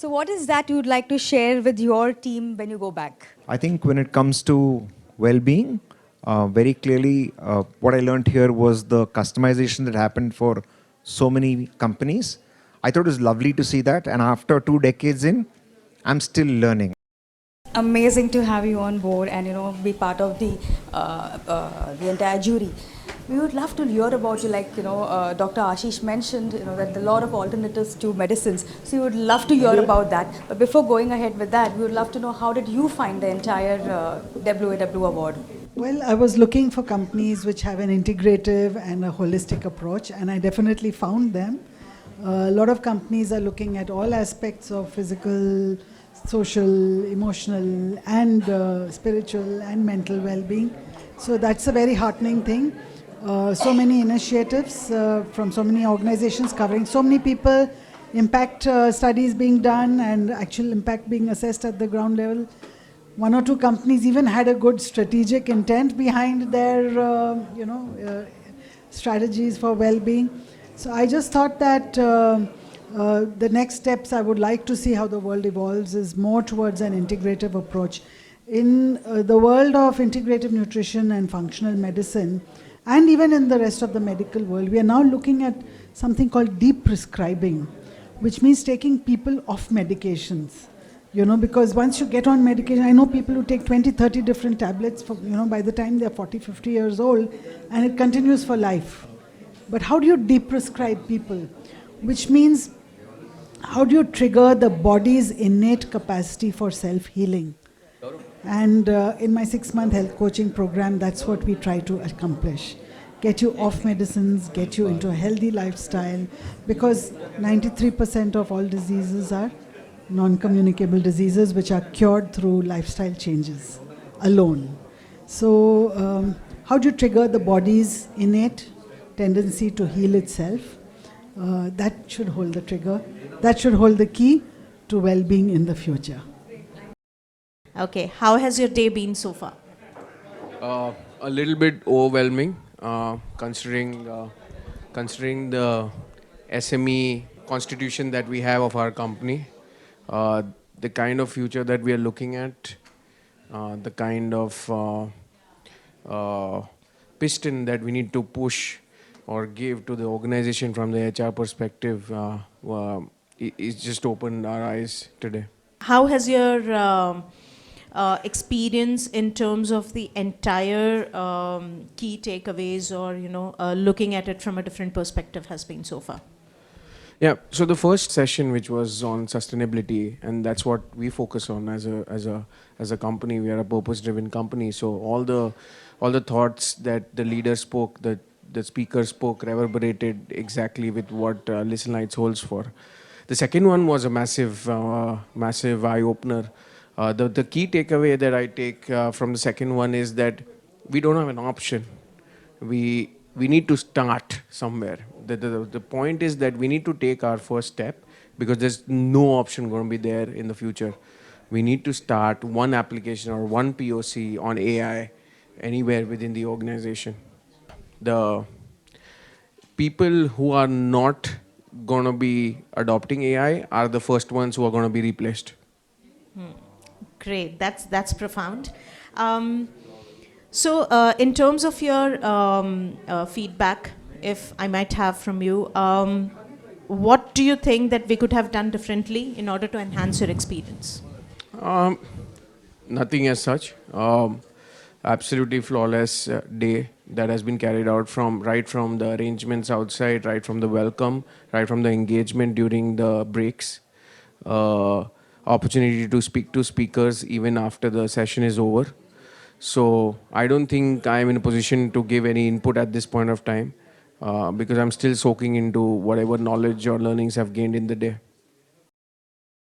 So what is that you'd like to share with your team when you go back? I think when it comes to well-being, very clearly, what I learned here was the customization that happened for so many companies. I thought it was lovely to see that, and after 2 decades in, I'm still learning. Amazing to have you on board and be part of the entire jury. We would love to hear about you, like Dr. Ashish mentioned, that there are a lot of alternatives to medicines. So we would love to hear about that. But before going ahead with that, we would love to know, how did you find the entire WAW award? Well, I was looking for companies which have an integrative and a holistic approach, and I definitely found them. A lot of companies are looking at all aspects of physical, social, emotional, and spiritual and mental well-being. So that's a very heartening thing. So many initiatives from so many organizations covering so many people, impact studies being done and actual impact being assessed at the ground level. One or two companies even had a good strategic intent behind their strategies for well-being. So I just thought that the next steps I would like to see how the world evolves is more towards an integrative approach. In the world of integrative nutrition and functional medicine, and even in the rest of the medical world, we are now looking at something called deep prescribing, which means taking people off medications. Because once you get on medication, I know people who take 20, 30 different tablets for, by the time they're 40, 50 years old, and it continues for life. But how do you deprescribe people? Which means, how do you trigger the body's innate capacity for self-healing? And in my 6-month health coaching program, that's what we try to accomplish. Get you off medicines, get you into a healthy lifestyle, because 93% of all diseases are non-communicable diseases which are cured through lifestyle changes alone. So how do you trigger the body's innate tendency to heal itself? That should hold the trigger. That should hold the key to well-being in the future. Okay, how has your day been so far? A little bit overwhelming, considering the SME constitution that we have of our company, the kind of future that we are looking at, the kind of piston that we need to push or give to the organization from the HR perspective, it's just opened our eyes today. How has your experience in terms of the entire key takeaways, or looking at it from a different perspective, has been so far? Yeah, so the first session, which was on sustainability, and that's what we focus on as a company. We are a purpose-driven company, so all the thoughts that the leader spoke, the speaker spoke, reverberated exactly with what Listen Lights holds for. The second one was a massive eye-opener. The key takeaway that I take from the second one is that we don't have an option. We need to start somewhere. The point is that we need to take our first step, because there's no option going to be there in the future. We need to start one application or one POC on AI anywhere within the organization. The people who are not going to be adopting AI are the first ones who are going to be replaced. Great, that's profound. So in terms of your feedback, if I might have from you, what do you think that we could have done differently in order to enhance your experience? Nothing as such. Absolutely flawless day that has been carried out, right from the arrangements outside, right from the welcome, right from the engagement during the breaks, opportunity to speak to speakers even after the session is over. So I don't think I'm in a position to give any input at this point of time, because I'm still soaking into whatever knowledge or learnings I've gained in the day.